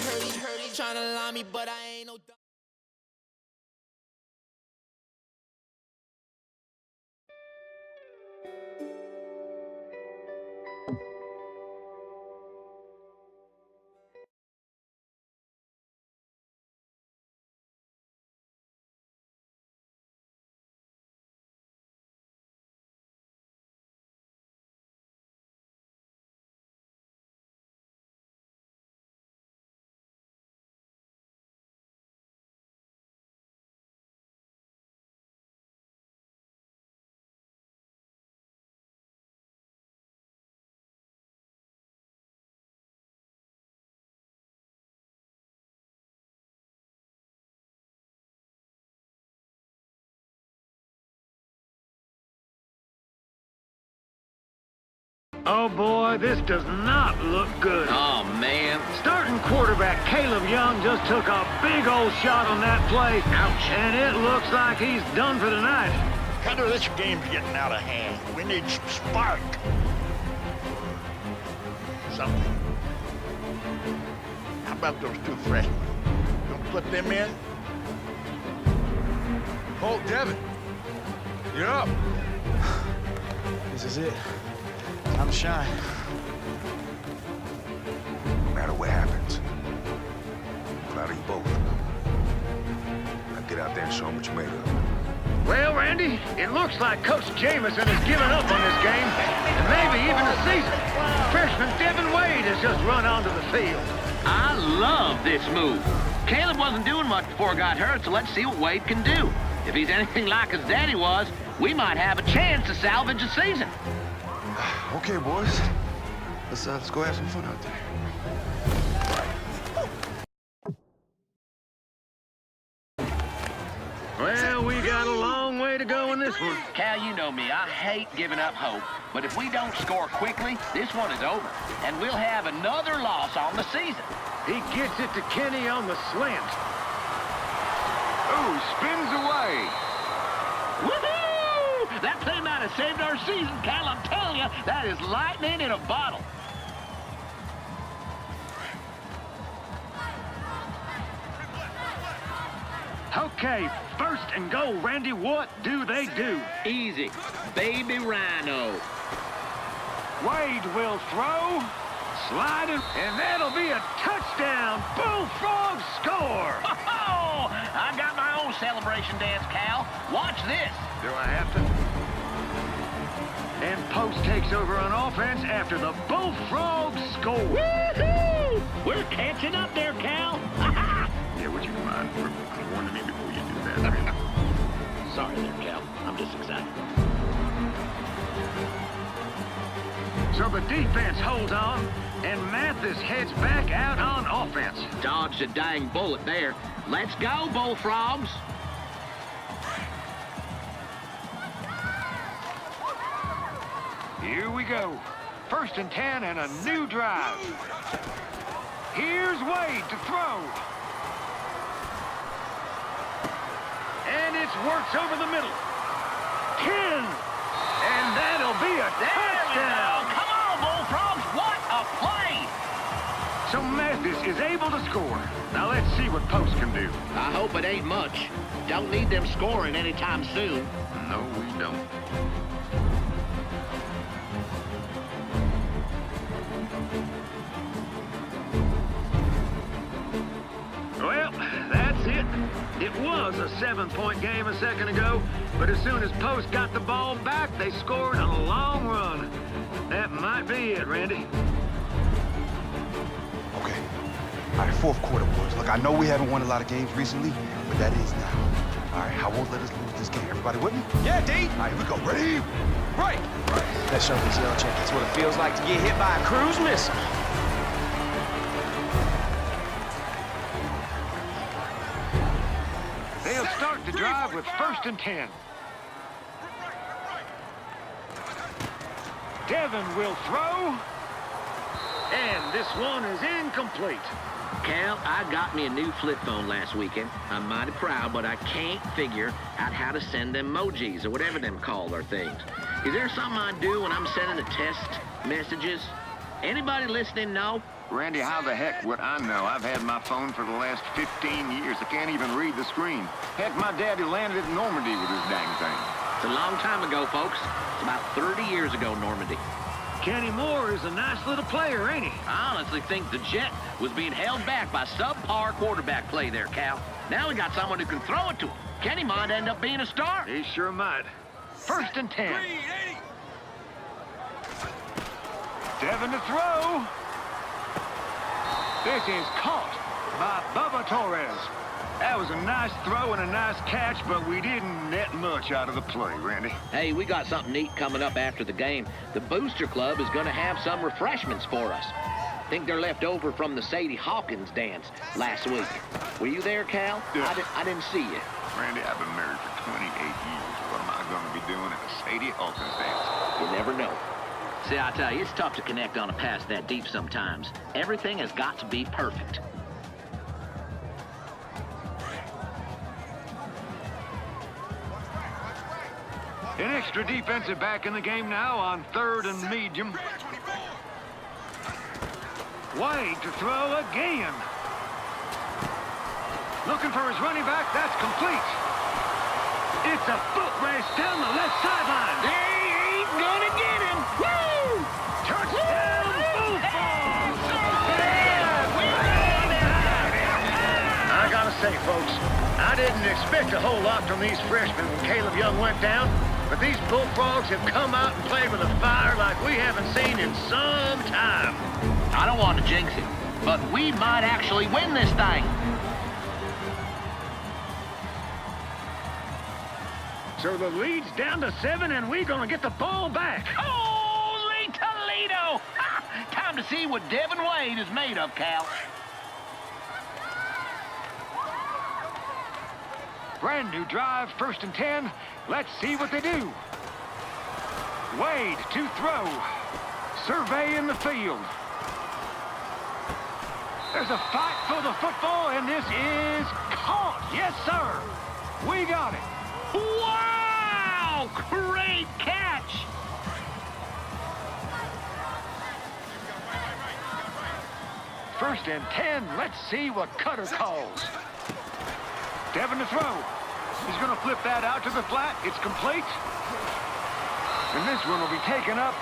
heard he tryna lie me, but I ain't no dumb. Oh, boy, this does not look good. Oh, man. Starting quarterback Caleb Young just took a big old shot on that play. Ouch. And it looks like he's done for the night. Kind of this game's getting out of hand. We need some spark. Something. How about those two freshmen? You gonna put them in? Colt, Devin, you're up. This is it. Time to shine. No matter what happens, I'm proud of you both. Now get out there and show them what you made of. Well, Randy, it looks like Coach Jameson has given up on this game, and maybe even the season. Freshman Devin Wade has just run onto the field. I love this move. Caleb wasn't doing much before he got hurt, so let's see what Wade can do. If he's anything like his daddy was, we might have a chance to salvage the season. Okay, boys. Let's go have some fun out there. Well, we got a long way to go in this one. Cal, you know me. I hate giving up hope. But if we don't score quickly, this one is over. And we'll have another loss on the season. He gets it to Kenny on the slant. Oh, spins away. Woohoo! That play might have saved our season, Cal. I'm telling you, that is lightning in a bottle. Okay, first and goal, Randy. What do they do? Easy. Baby Rhino. Wade will throw, slide it, and that'll be a touchdown. Bullfrogs score. Oh, I got my own celebration dance, Cal. Watch this. Do I have to? And Post takes over on offense after the Bullfrogs score. Woohoo! We're catching up there, Cal. Yeah, would you mind warning me before you do that? Sorry there, Cal. I'm just excited. So the defense holds on, and Mathis heads back out on offense. Dodged a dang bullet there. Let's go, Bullfrogs. Here we go. 1st and 10 and a new drive. Here's Wade to throw. And it's works over the middle. 10. And that'll be a touchdown. Come on, Bullfrogs. What a play. So Mathis is able to score. Now let's see what Post can do. I hope it ain't much. Don't need them scoring anytime soon. No, we don't. Well, that's it. It was a 7-point game a second ago, but as soon as Post got the ball back, they scored on a long run. That might be it, Randy. Okay. All right, 4th quarter, boys. Look, I know we haven't won a lot of games recently, but that is now. All right, I won't let us lose this game. Everybody with me? Yeah, D. All right, here we go. Ready? Right. Let's show this yellow check. That's what it feels like to get hit by a cruise missile. They'll start the drive with 1st and 10. Devin will throw. And this one is incomplete. Cal, I got me a new flip phone last weekend. I'm mighty proud, but I can't figure out how to send them emojis or whatever them called are things. Is there something I do when I'm sending the test messages? Anybody listening know? Randy, how the heck would I know? I've had my phone for the last 15 years. I can't even read the screen. Heck, my daddy landed at Normandy with this dang thing. It's a long time ago, folks. It's about 30 years ago, Normandy. Kenny Moore is a nice little player, ain't he? I honestly think the Jet was being held back by subpar quarterback play there, Cal. Now we got someone who can throw it to him. Kenny might end up being a star. He sure might. 1st and 10. Devin to throw. This is caught by Bubba Torres. That was a nice throw and a nice catch, but we didn't net much out of the play, Randy. Hey, we got something neat coming up after the game. The Booster Club is going to have some refreshments for us. I think they're left over from the Sadie Hawkins dance last week. Were you there, Cal? Yeah. I didn't see you. Randy, I've been married for 28 years. What am I going to be doing at a Sadie Hawkins dance? You never know. See, I tell you, it's tough to connect on a pass that deep sometimes. Everything has got to be perfect. An extra defensive back in the game now on 3rd and medium. Wade to throw again. Looking for his running back. That's complete. It's a foot race down the left sideline. They ain't gonna get him. Woo! Touchdown, Bullfrogs! I gotta say, folks, I didn't expect a whole lot from these freshmen when Caleb Young went down, but these Bullfrogs have come out and played with a fire like we haven't seen in some time. I don't want to jinx it, but we might actually win this thing. So the lead's down to 7, and we're gonna get the ball back. Holy Toledo! Ha! Time to see what Devin Wade is made of, Cal. Brand new drive, 1st and 10. Let's see what they do. Wade to throw. Surveying the field. There's a fight for the football, and this is caught. Yes, sir. We got it. Wow! Great catch! First and 10. Let's see what Cutter calls. Devin to throw. He's going to flip that out to the flat. It's complete. And this one will be taken up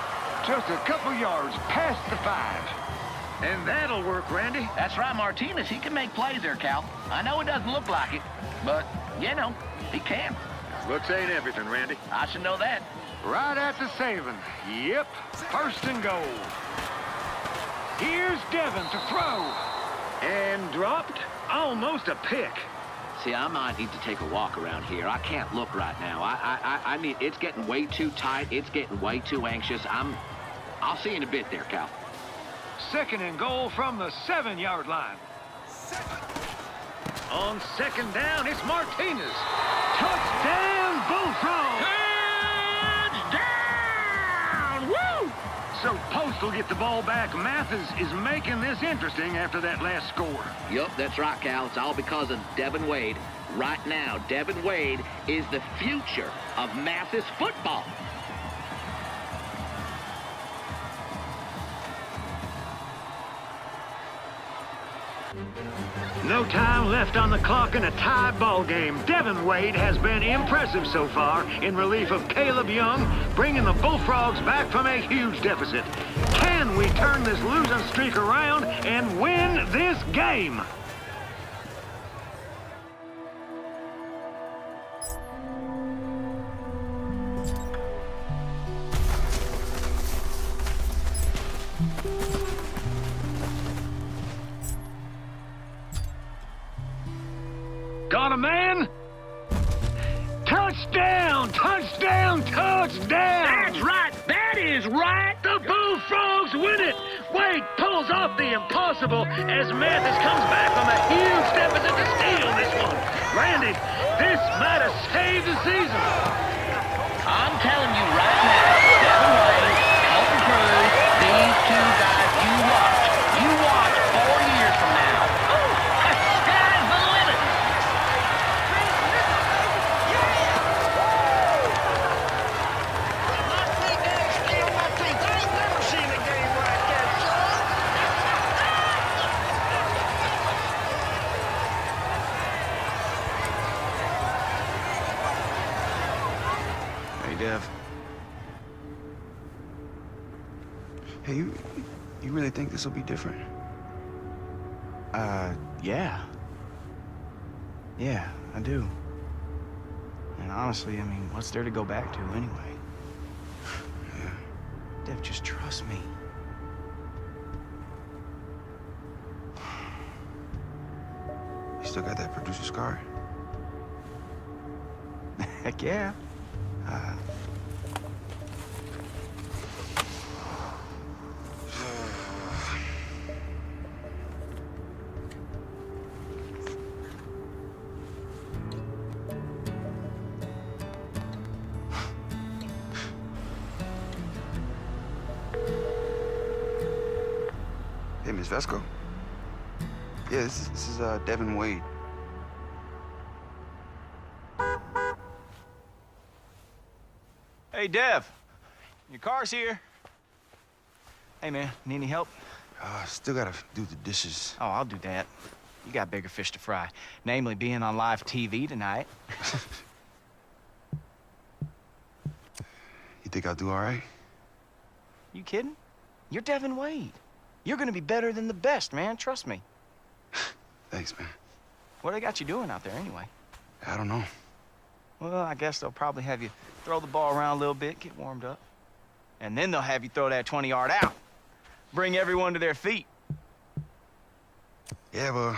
just a couple yards past the 5. And that'll work, Randy. That's right, Martinez. He can make plays there, Cal. I know it doesn't look like it, but, you know, he can. Looks ain't everything, Randy. I should know that. Right at the 7. Yep, 1st and goal. Here's Devin to throw. And dropped. Almost a pick. See, I might need to take a walk around here. I can't look right now. I mean, it's getting way too tight. It's getting way too anxious. I'll see you in a bit there, Cal. 2nd and goal from the 7-yard line. On 2nd down, it's Martinez. Touchdown, Bullfrogs! Touchdown! Woo! So Post will get the ball back. Mathis is making this interesting after that last score. Yup, that's right, Cal. It's all because of Devin Wade. Right now, Devin Wade is the future of Mathis football. No time left on the clock in a tie ball game. Devin Wade has been impressive so far in relief of Caleb Young, bringing the Bullfrogs back from a huge deficit. Can we turn this losing streak around and win this game? Got a man? Touchdown! Touchdown! Touchdown! That's right! That is right! The Bullfrogs win it! Wade pulls off the impossible as Mathis comes back from a huge deficit to steal this one. Randy, this might have saved the season. I'm telling you right now, Devin Wade, Colton Cruz, these two guys, you watch 4 years from now. Oh, sky's the limit. Dev. Hey, you really think this will be different? Yeah. Yeah, I do. And honestly, I mean, what's there to go back to anyway? Yeah. Dev, just trust me. You still got that producer scar? Heck yeah. Hey, Miss Vesco. Yeah, this is Devin Wade. Hey, Dev. Your car's here. Hey, man, need any help? Still gotta do the dishes. Oh, I'll do that. You got bigger fish to fry. Namely, being on live TV tonight. You think I'll do all right? You kidding? You're Devin Wade. You're gonna be better than the best, man. Trust me. Thanks, man. What they got you doing out there, anyway? I don't know. Well, I guess they'll probably have you throw the ball around a little bit, get warmed up. And then they'll have you throw that 20-yard out. Bring everyone to their feet. Yeah, but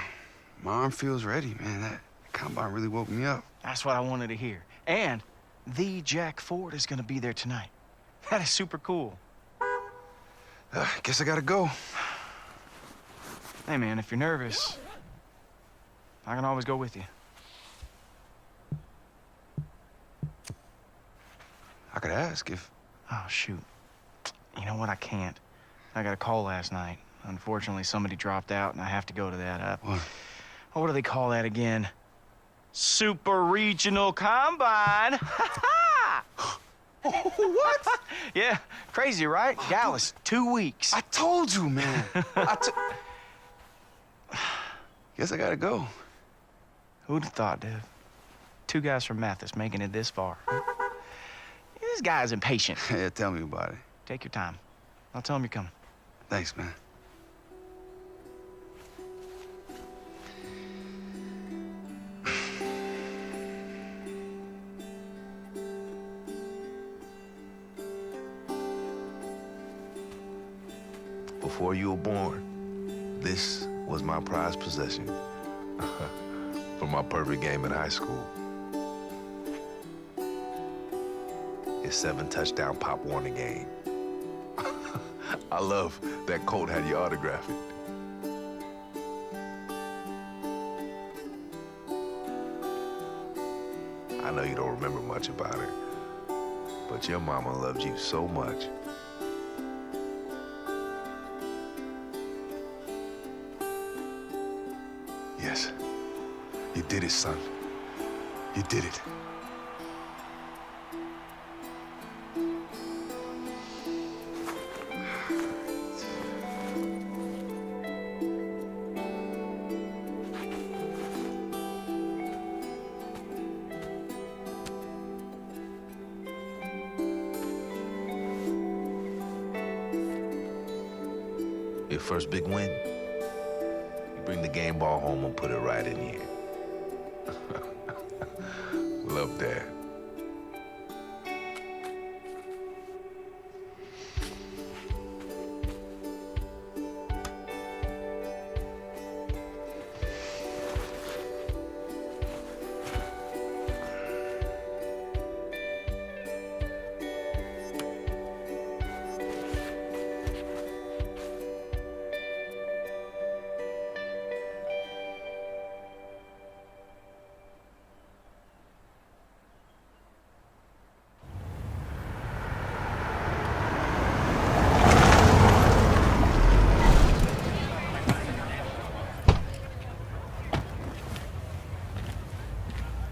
my arm feels ready, man. That combine really woke me up. That's what I wanted to hear. And the Jack Ford is gonna be there tonight. That is super cool. Guess I gotta go. Hey, man, if you're nervous, I can always go with you. I could ask if... Oh, shoot. You know what? I can't. I got a call last night. Unfortunately, somebody dropped out, and I have to go to that. What? What do they call that again? Super Regional Combine. What? Yeah, crazy, right? Dallas, 2 weeks. I told you, man. Guess I gotta go. Who'd have thought, Dev? 2 guys from Mathis making it this far. This guy's impatient. Yeah, tell me about it. Take your time. I'll tell him you're coming. Thanks, man. Before you were born, this was my prized possession for my perfect game in high school. It's 7 touchdown pop won a game. I love that Colt had you autograph it. I know you don't remember much about her, but your mama loved you so much. Yes, you did it, son. You did it. Your first big win? You bring the game ball home and put it right in here. Love that.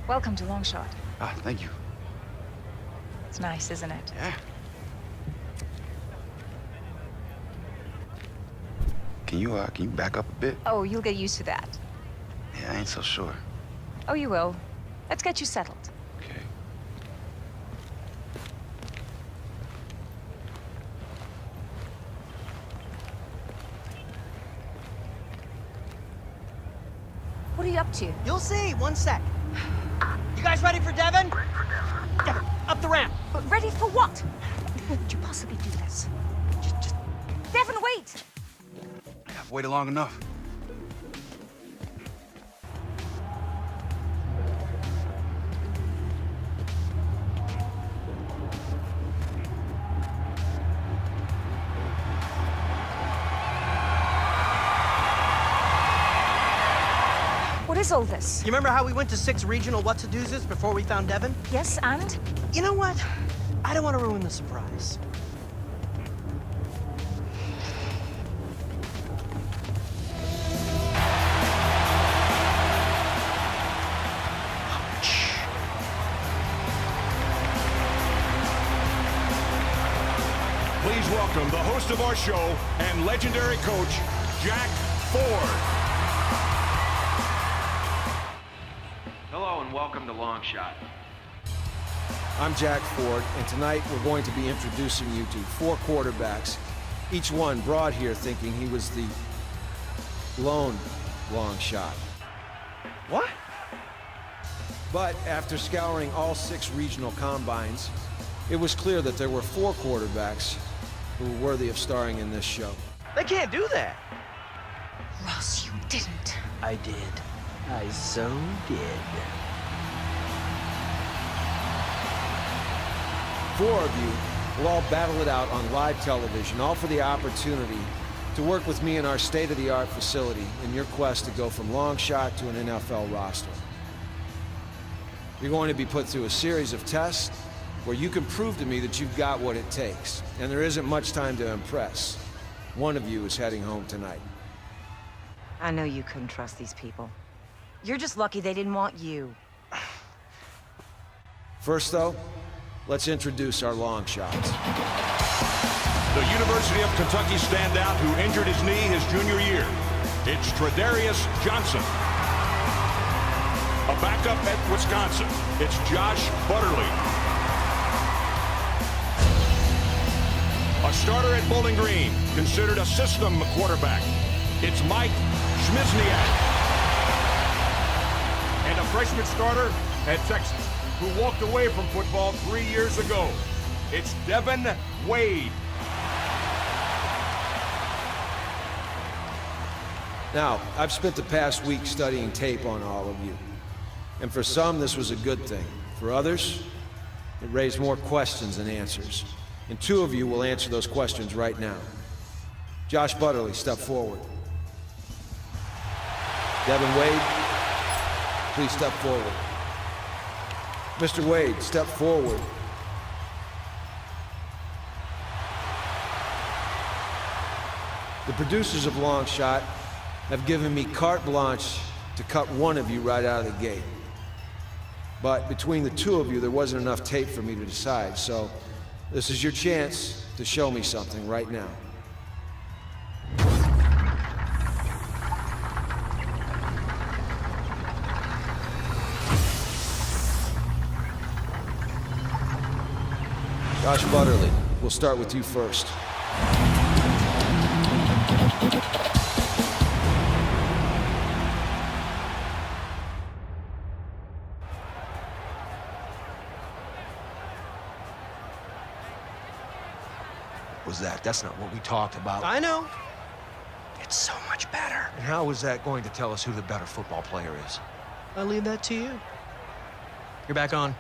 Welcome to Longshot. Ah, thank you. It's nice, isn't it? Yeah. Can you back up a bit? Oh, you'll get used to that. Yeah, I ain't so sure. Oh, you will. Let's get you settled. Okay. What are you up to? You'll see. One sec. You guys ready for Devin? Devin, up the ramp. But ready for what? How could you possibly do this? Just... Devin, wait! I've waited long enough. What is all this? You remember how we went to 6 regional what's-a-doozes before we found Devin? Yes, and? You know what? I don't want to ruin the surprise. Please welcome the host of our show and legendary coach, Jack Ford. Hello and welcome to Longshot. I'm Jack Ford, and tonight we're going to be introducing you to 4 quarterbacks, each one brought here thinking he was the lone long shot. What? But after scouring all 6 regional combines, it was clear that there were 4 quarterbacks who were worthy of starring in this show. They can't do that. Ross, you didn't. I did. I so did. 4 of you will all battle it out on live television, all for the opportunity to work with me in our state-of-the-art facility in your quest to go from long shot to an NFL roster. You're going to be put through a series of tests where you can prove to me that you've got what it takes, and there isn't much time to impress. One of you is heading home tonight. I know you couldn't trust these people. You're just lucky they didn't want you. First, though, let's introduce our long shots. The University of Kentucky standout who injured his knee his junior year. It's Tredarius Johnson. A backup at Wisconsin. It's Josh Butterly. A starter at Bowling Green, considered a system quarterback. It's Mike Schmizniak. And a freshman starter at Texas, who walked away from football 3 years ago. It's Devin Wade. Now, I've spent the past week studying tape on all of you. And for some, this was a good thing. For others, it raised more questions than answers. And 2 of you will answer those questions right now. Josh Butterly, step forward. Devin Wade, please step forward. Mr. Wade, step forward. The producers of Longshot have given me carte blanche to cut one of you right out of the gate. But between the 2 of you, there wasn't enough tape for me to decide, so this is your chance to show me something right now. Josh Butterly, we'll start with you first. Was that? That's not what we talked about. I know. It's so much better. And how is that going to tell us who the better football player is? I'll leave that to you. You're back on.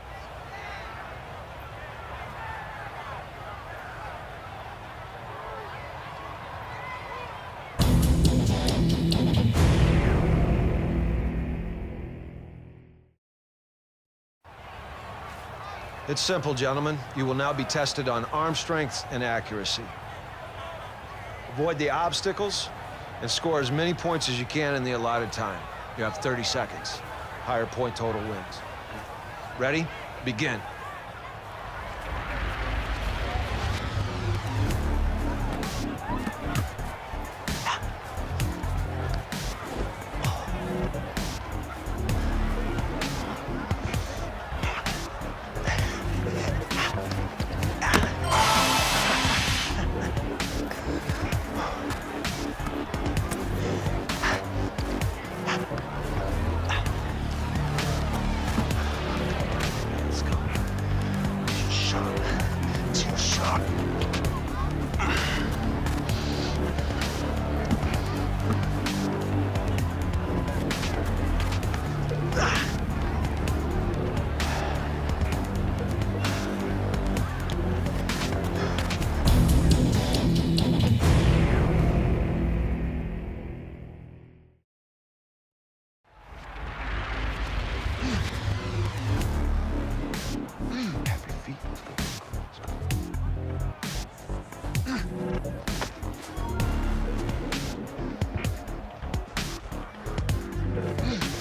It's simple, gentlemen. You will now be tested on arm strength and accuracy. Avoid the obstacles and score as many points as you can in the allotted time. You have 30 seconds. Higher point total wins. Ready? Begin.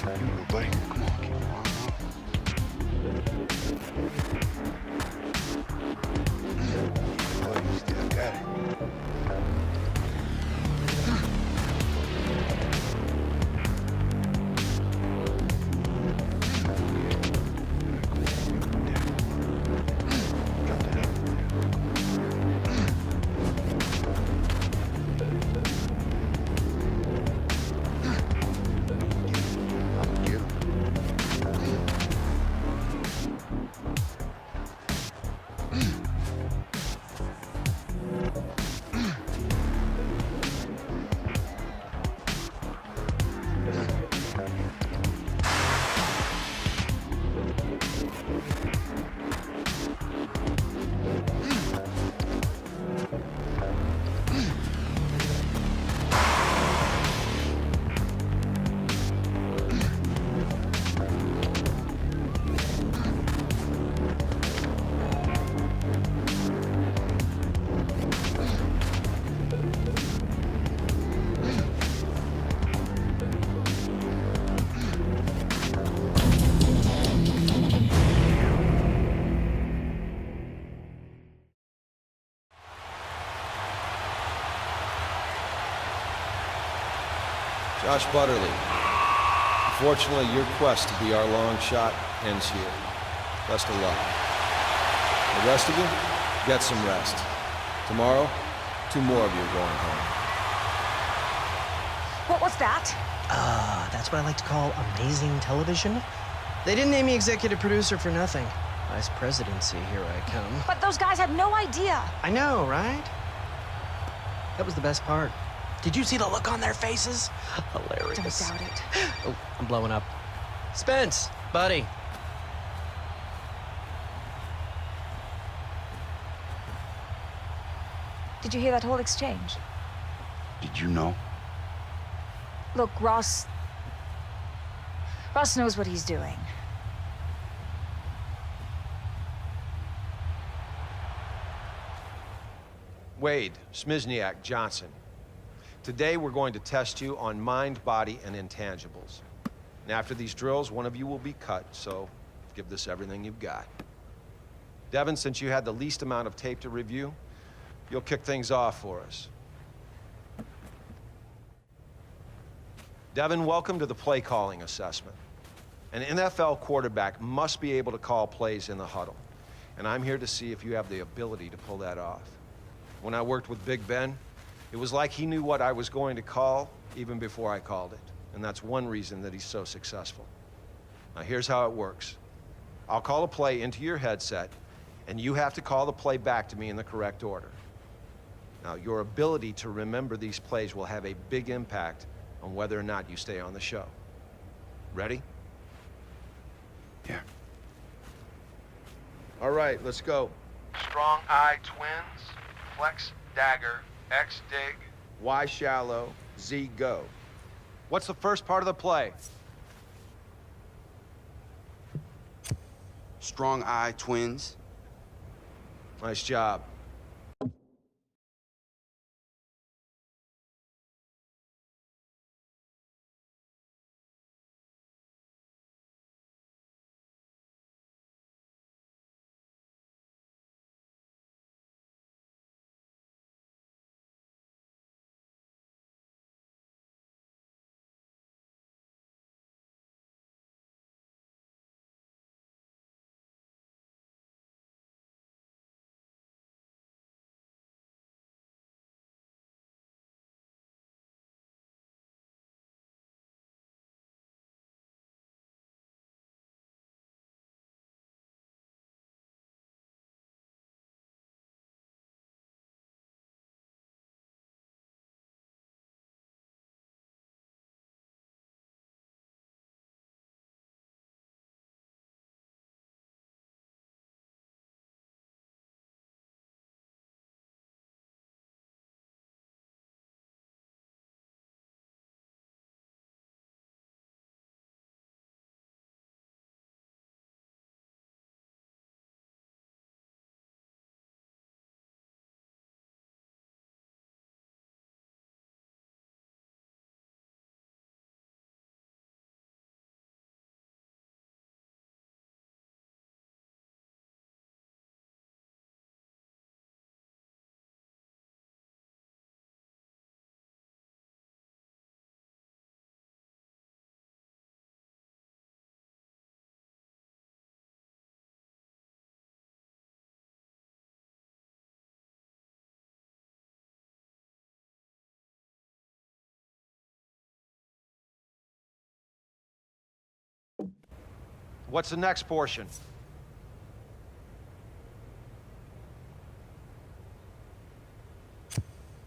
You go, buddy. Come on, keep your arm up. Boy, you still got it. Josh Butterly, unfortunately, your quest to be our long shot ends here. Best of luck. The rest of you, get some rest. Tomorrow, 2 more of you are going home. What was that? That's what I like to call amazing television. They didn't name me executive producer for nothing. Vice presidency, here I come. But those guys had no idea. I know, right? That was the best part. Did you see the look on their faces? Hilarious. Don't doubt it. Oh, I'm blowing up. Spence, buddy. Did you hear that whole exchange? Did you know? Look, Ross knows what he's doing. Wade, Smizniak, Johnson. Today we're going to test you on mind, body, and intangibles. And after these drills, one of you will be cut, so give this everything you've got. Devin, since you had the least amount of tape to review, you'll kick things off for us. Devin, welcome to the play calling assessment. An NFL quarterback must be able to call plays in the huddle, and I'm here to see if you have the ability to pull that off. When I worked with Big Ben, it was like he knew what I was going to call even before I called it, and that's one reason that he's so successful. Now here's how it works. I'll call a play into your headset, and you have to call the play back to me in the correct order. Now, your ability to remember these plays will have a big impact on whether or not you stay on the show. Ready? Yeah. All right, let's go. Strong I twins, flex dagger, X dig, Y shallow, Z go. What's the first part of the play? Strong eye twins. Nice job. What's the next portion?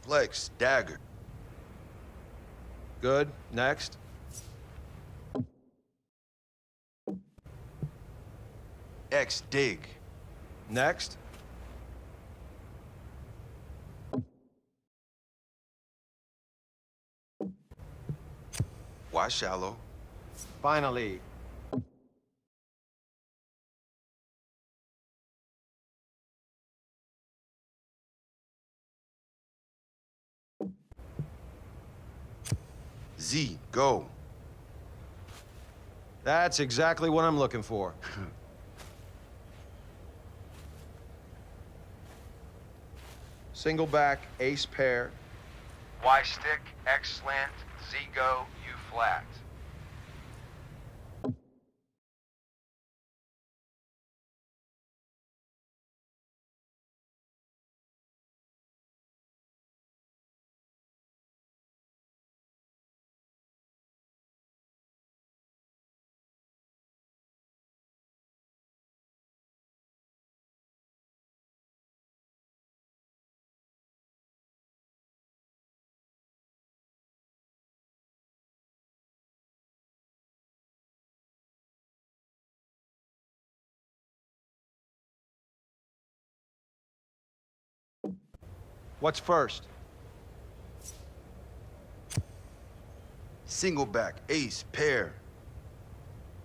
Flex, dagger. Good. Next. X, dig. Next. Y, shallow. Finally. Z, go. That's exactly what I'm looking for. Single back, ace pair. Y stick, X slant, Z go, U flat. What's first? Single back, ace, pair.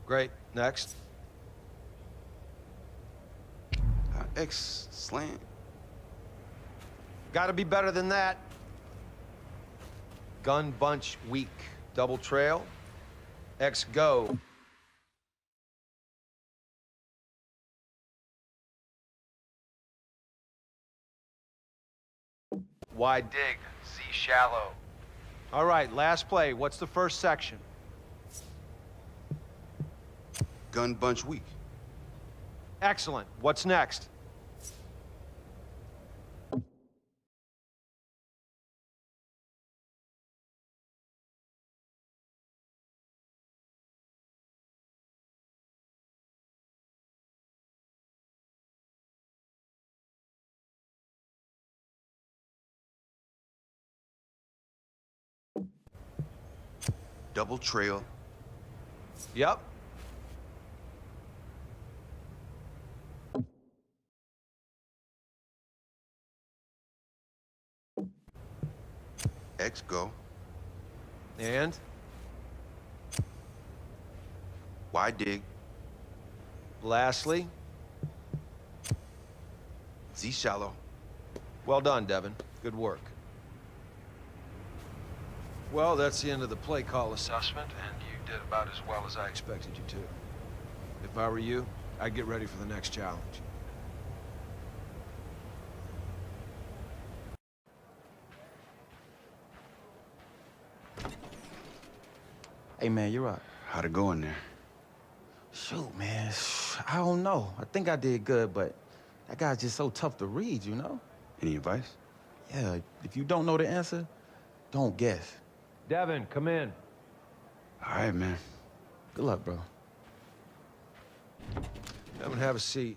Great. Next. X, slant. Gotta be better than that. Gun bunch weak. Double trail. X go. Y dig. Z shallow. All right, last play. What's the first section? Gun bunch weak. Excellent. What's next? Double trail. Yep. X, go. And? Y, dig. Lastly? Z, shallow. Well done, Devin. Good work. Well, that's the end of the play call assessment, and you did about as well as I expected you to. If I were you, I'd get ready for the next challenge. Hey, man, you're right. How'd it go in there? Shoot, man, I don't know. I think I did good, but that guy's just so tough to read, you know? Any advice? Yeah, if you don't know the answer, don't guess. Devin, come in. All right, man. Good luck, bro. Devin, have a seat.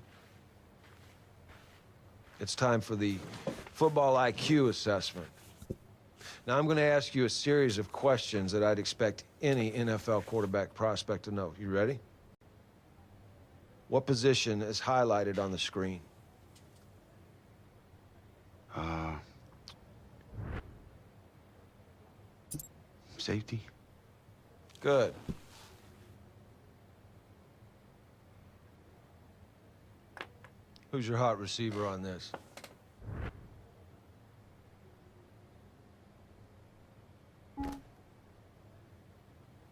It's time for the football IQ assessment. Now, I'm going to ask you a series of questions that I'd expect any NFL quarterback prospect to know. You ready? What position is highlighted on the screen? Safety. Good. Who's your hot receiver on this?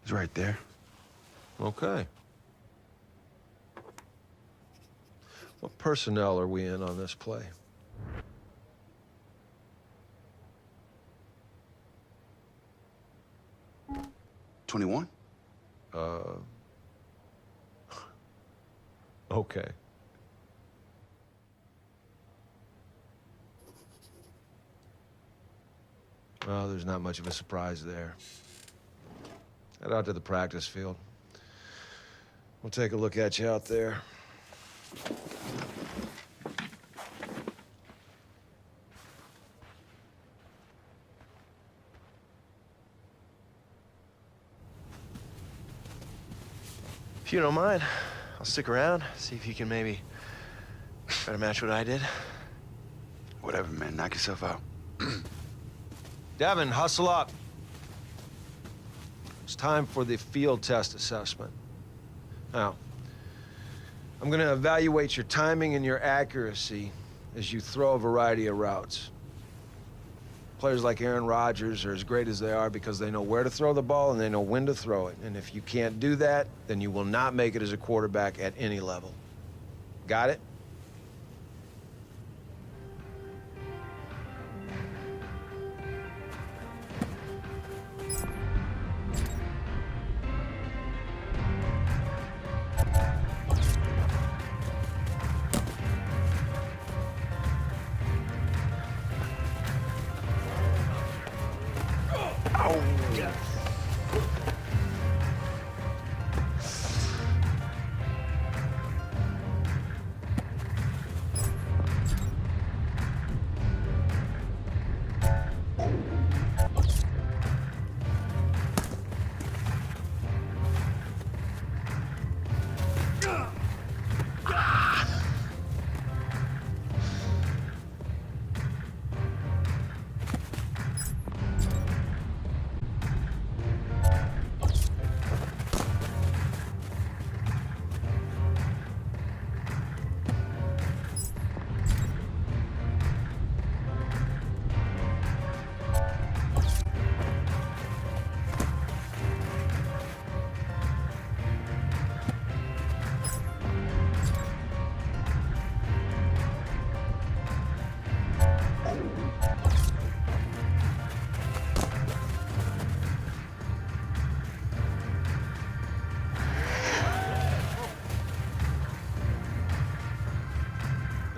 He's right there. Okay. What personnel are we in on this play? Uh, 21? Okay. Well, there's not much of a surprise there. Head out to the practice field. We'll take a look at you out there. If you don't mind, I'll stick around, see if you can maybe try to match what I did. Whatever, man. Knock yourself out. Devin, hustle up. It's time for the field test assessment. Now, I'm going to evaluate your timing and your accuracy as you throw a variety of routes. Players like Aaron Rodgers are as great as they are because they know where to throw the ball and they know when to throw it. And if you can't do that, then you will not make it as a quarterback at any level. Got it?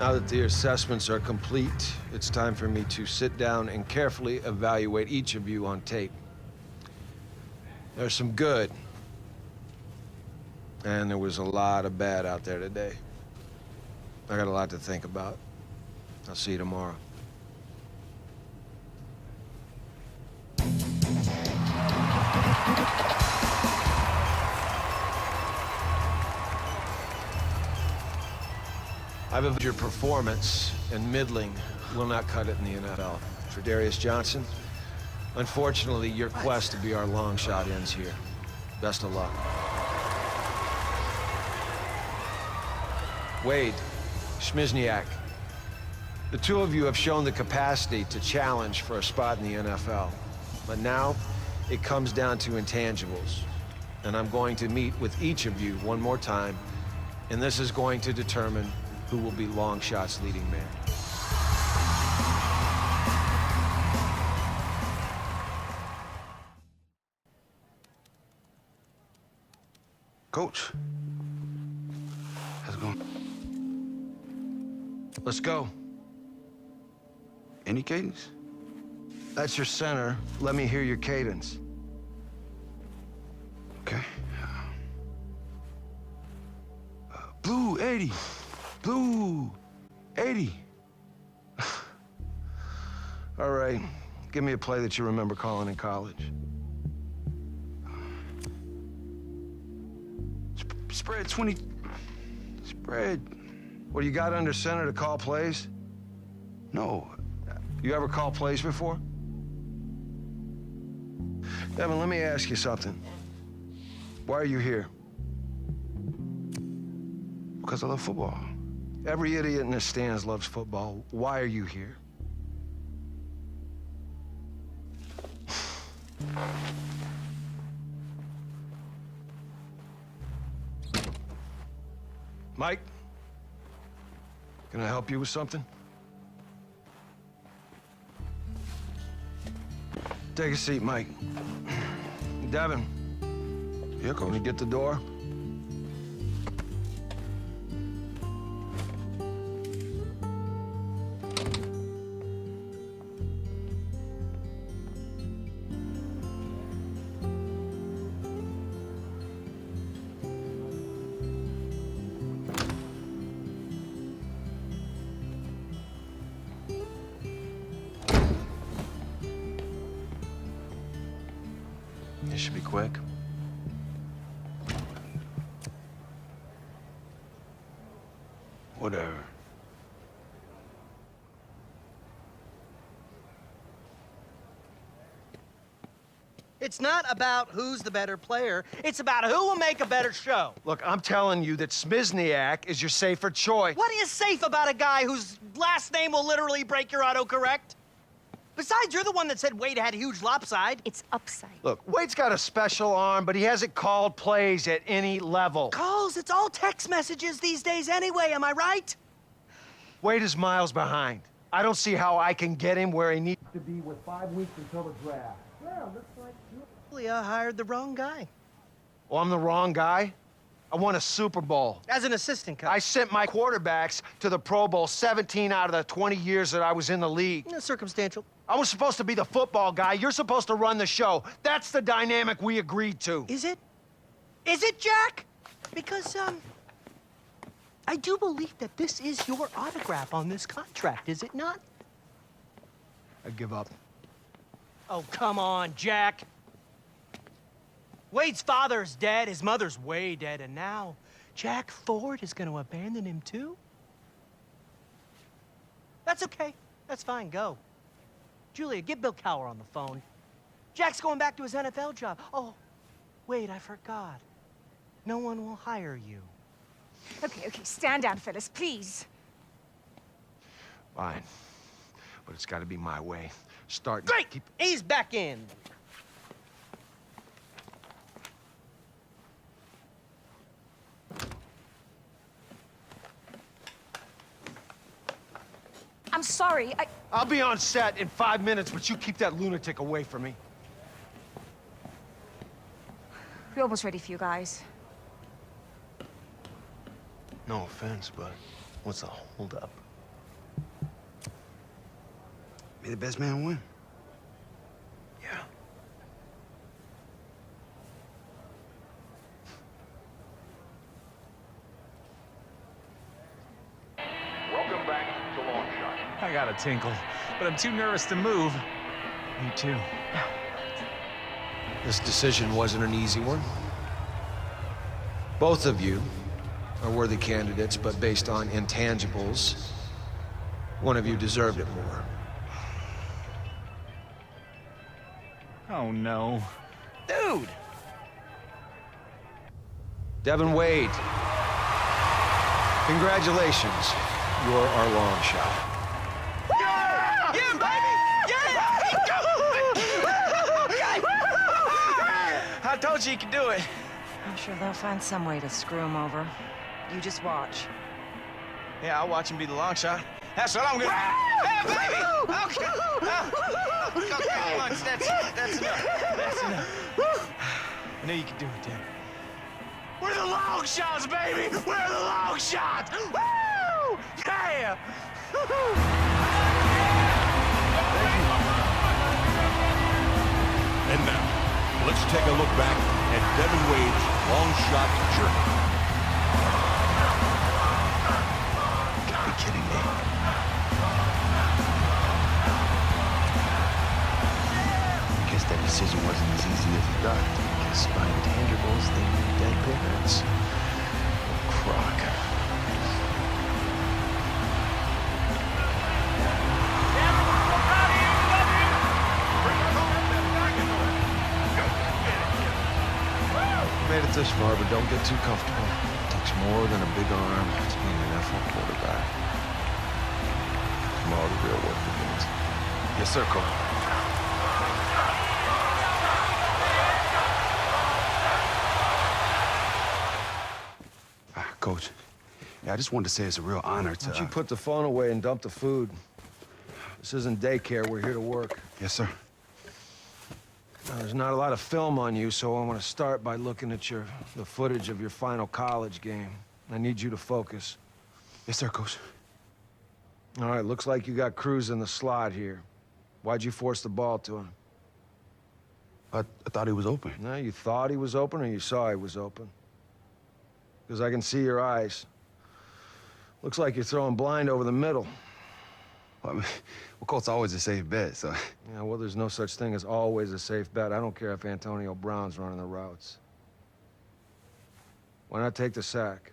Now that the assessments are complete, it's time for me to sit down and carefully evaluate each of you on tape. There's some good, and there was a lot of bad out there today. I got a lot to think about. I'll see you tomorrow. I've evaluated your performance, and middling will not cut it in the NFL. Tredarius Johnson, unfortunately, your quest to be our long shot ends here. Best of luck. Wade, Schmizniak, the two of you have shown the capacity to challenge for a spot in the NFL. But now, it comes down to intangibles. And I'm going to meet with each of you one more time, and this is going to determine who will be Longshot's leading man. Coach, how's it going? Let's go. Any cadence? That's your center. Let me hear your cadence. Okay. Blue 80. Blue 80. All right. Give me a play that you remember calling in college. Spread 20. Spread. What, do you got under center to call plays? No. You ever call plays before? Devin, let me ask you something. Why are you here? Because I love football. Every idiot in the stands loves football. Why are you here? Mike? Can I help you with something? Take a seat, Mike. Devin. Yeah, Coach. Can you get the door? should be quick. Whatever. It's not about who's the better player. It's about who will make a better show. Look, I'm telling you that Smizniak is your safer choice. What is safe about a guy whose last name will literally break your autocorrect? Besides, you're the one that said Wade had huge lopside. It's upside. Look, Wade's got a special arm, but he hasn't called plays at any level. Calls, it's all text messages these days anyway, am I right? Wade is miles behind. I don't see how I can get him where he needs to be with 5 weeks until the draft. Well, looks like Julia hired the wrong guy. Well, I'm the wrong guy? I won a Super Bowl. As an assistant coach. I sent my quarterbacks to the Pro Bowl 17 out of the 20 years that I was in the league. Circumstantial. I was supposed to be the football guy. You're supposed to run the show. That's the dynamic we agreed to. Is it? Is it, Jack? Because, I do believe that this is your autograph on this contract, is it not? I give up. Oh, come on, Jack. Wade's father's dead, his mother's way dead, and now Jack Ford is going to abandon him too? That's okay. That's fine, go. Julia, get Bill Cowher on the phone. Jack's going back to his NFL job. Oh, wait, I forgot. No one will hire you. Okay, stand down, Phyllis, please. Fine. But it's got to be my way. Start. Great! He's back in. I'm sorry, I'll be on set in 5 minutes, but you keep that lunatic away from me. We're almost ready for you guys. No offense, but what's the holdup? May the best man win. Yeah. Welcome back to Longshot. I got a tinkle, but I'm too nervous to move. Me too. This decision wasn't an easy one. Both of you are worthy candidates, but based on intangibles, one of you deserved it more. Oh, no. Dude! Devin Wade, congratulations. You're our long shot. Yeah, baby! Yeah! I told you you could do it. I'm sure they'll find some way to screw him over. You just watch. Yeah, I'll watch him be the long shot. That's what I'm gonna. Hey, baby! Okay. Okay, lunch. That's enough. That's enough. I knew you could do it, Dad. We're the long shots, baby! We're the long shots! Woo! Yeah! And now, let's take a look back at Devin Wade's long shot journey. You gotta be kidding me. I guess that decision wasn't as easy as you thought. I guess by intangibles, they were dead parents. Croc. Made it this far, but don't get too comfortable. It takes more than a big arm to be an NFL quarterback. Tomorrow the real work begins. Yes, sir, Coach. Coach, yeah, I just wanted to say it's a real honor to... Why don't you put the phone away and dump the food? This isn't daycare. We're here to work. Yes, sir. Now, there's not a lot of film on you, so I want to start by looking at the footage of your final college game. I need you to focus. Yes, sir, Coach. All right, looks like you got Cruz in the slot here. Why'd you force the ball to him? I thought he was open. No, you thought he was open or you saw he was open? Because I can see your eyes. Looks like you're throwing blind over the middle. Well, I mean, Colt's always a safe bet, so... Yeah, well, there's no such thing as always a safe bet. I don't care if Antonio Brown's running the routes. Why not take the sack?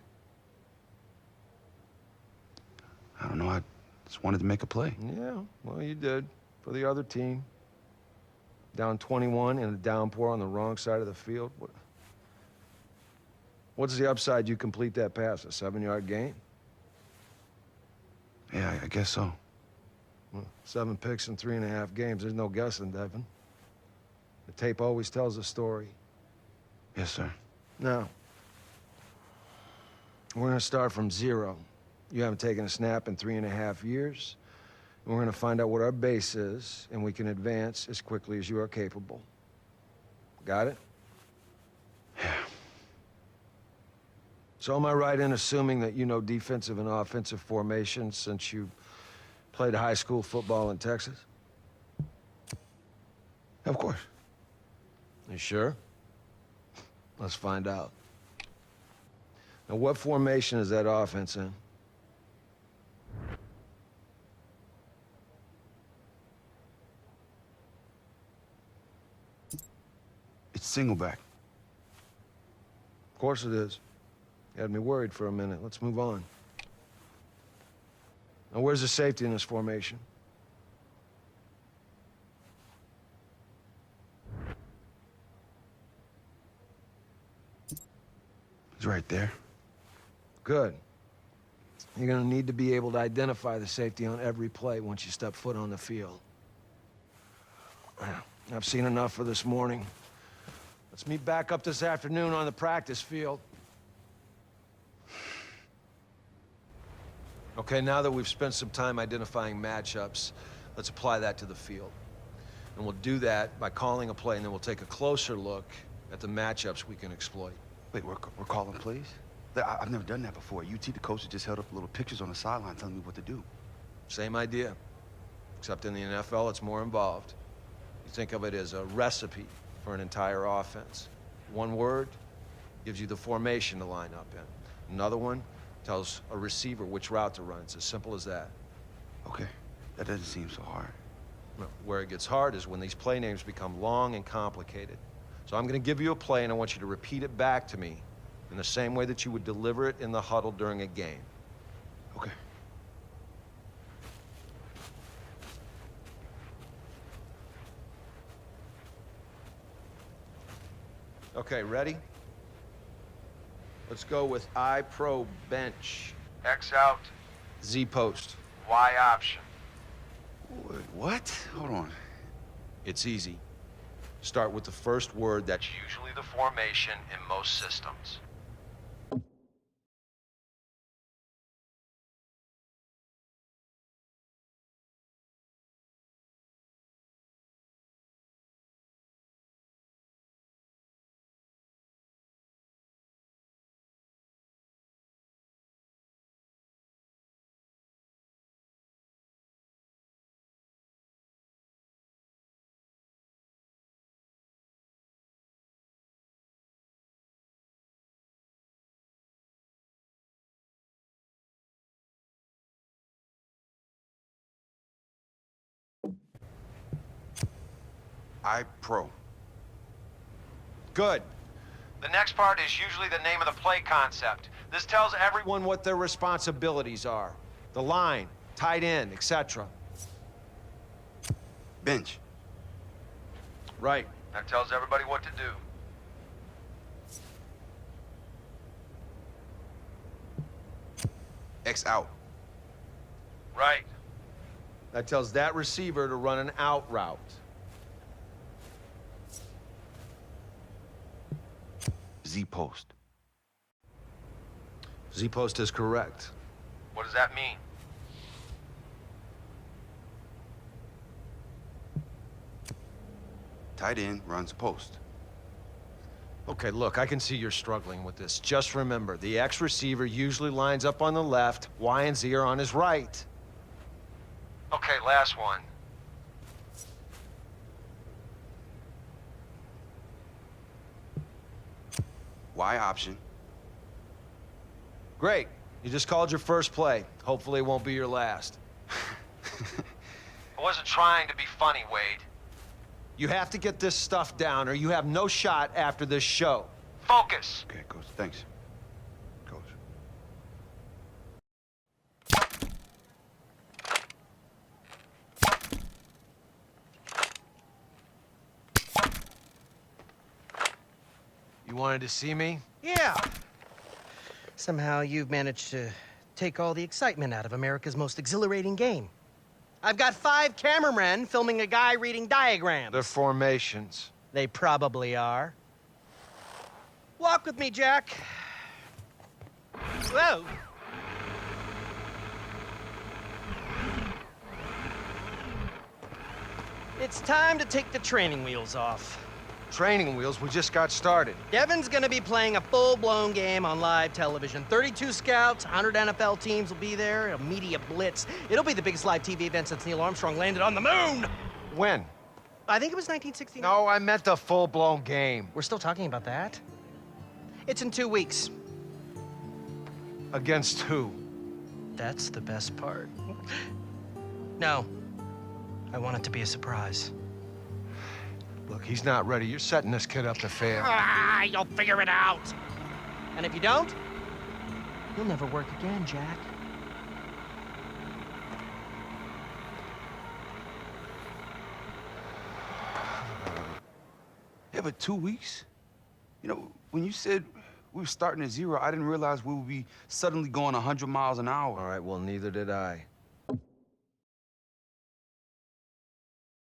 I don't know, I just wanted to make a play. Yeah, well, you did. For the other team. Down 21 in a downpour on the wrong side of the field. What's the upside you complete that pass? A 7-yard gain? Yeah, I guess so. Well, 7 picks in 3.5 games. There's no guessing, Devin. The tape always tells a story. Yes, sir. Now, we're gonna start from 0. You haven't taken a snap in 3.5 years. And we're gonna find out what our base is, and we can advance as quickly as you are capable. Got it? Yeah. So am I right in assuming that you know defensive and offensive formations since you played high school football in Texas? Of course. You sure? Let's find out. Now, what formation is that offense in? It's single back. Of course it is. You had me worried for a minute. Let's move on. Now, where's the safety in this formation? He's right there. Good. You're gonna need to be able to identify the safety on every play once you step foot on the field. I've seen enough for this morning. Let's meet back up this afternoon on the practice field. Okay, now that we've spent some time identifying matchups, let's apply that to the field. And we'll do that by calling a play, and then we'll take a closer look at the matchups we can exploit. Wait, we're calling plays? I've never done that before. UT, the coach just held up little pictures on the sideline telling me what to do. Same idea, except in the NFL, it's more involved. You think of it as a recipe for an entire offense. One word gives you the formation to line up in. Another one tells a receiver which route to run. It's as simple as that. Okay, that doesn't seem so hard. No, where it gets hard is when these play names become long and complicated. So I'm gonna give you a play and I want you to repeat it back to me in the same way that you would deliver it in the huddle during a game. Okay. Okay, ready? Let's go with I pro bench. X out, Z post. Y option. Wait, what? Hold on. It's easy. Start with the first word that's usually the formation in most systems. I pro. Good. The next part is usually the name of the play concept. This tells everyone what their responsibilities are. The line, tight end, etc. Bench. Right. That tells everybody what to do. X out. Right. That tells that receiver to run an out route. Z post. Z post is correct. What does that mean? Tight end runs post. Okay, look, I can see you're struggling with this. Just remember, the X receiver usually lines up on the left, Y and Z are on his right. Okay, last one. Y option. Great. You just called your first play. Hopefully it won't be your last. I wasn't trying to be funny, Wade. You have to get this stuff down, or you have no shot after this show. Focus. Okay, Coach, thanks. Coach. You wanted to see me? Yeah. Somehow you've managed to take all the excitement out of America's most exhilarating game. I've got 5 cameramen filming a guy reading diagrams. They're formations. They probably are. Walk with me, Jack. Whoa. It's time to take the training wheels off. Training wheels, we just got started. Devin's gonna be playing a full-blown game on live television. 32 scouts, 100 NFL teams will be there, a media blitz. It'll be the biggest live TV event since Neil Armstrong landed on the moon! When? I think it was 1969. No, I meant a full-blown game. We're still talking about that? It's in 2 weeks. Against who? That's the best part. No. I want it to be a surprise. Look, he's not ready. You're setting this kid up to fail. Ah, you'll figure it out. And if you don't, you'll never work again, Jack. Yeah, but 2 weeks? You know, when you said we were starting at 0, I didn't realize we would be suddenly going 100 miles an hour. All right, well, neither did I.